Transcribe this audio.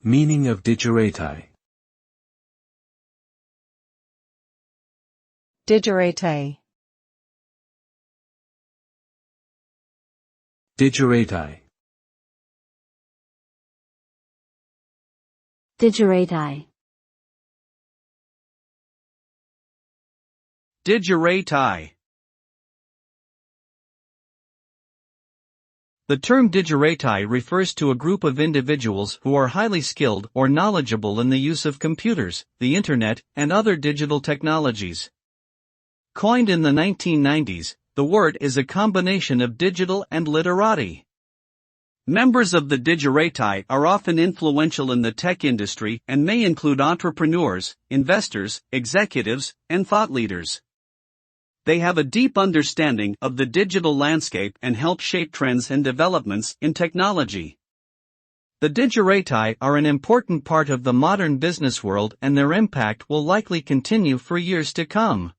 Meaning of digerati. Digerati. Digerati. Digerati. Digerati. The term digerati refers to a group of individuals who are highly skilled or knowledgeable in the use of computers, the internet, and other digital technologies. Coined in the 1990s, the word is a combination of digital and literati. Members of the digerati are often influential in the tech industry and may include entrepreneurs, investors, executives, and thought leaders. They have a deep understanding of the digital landscape and help shape trends and developments in technology. The digerati are an important part of the modern business world, and their impact will likely continue for years to come.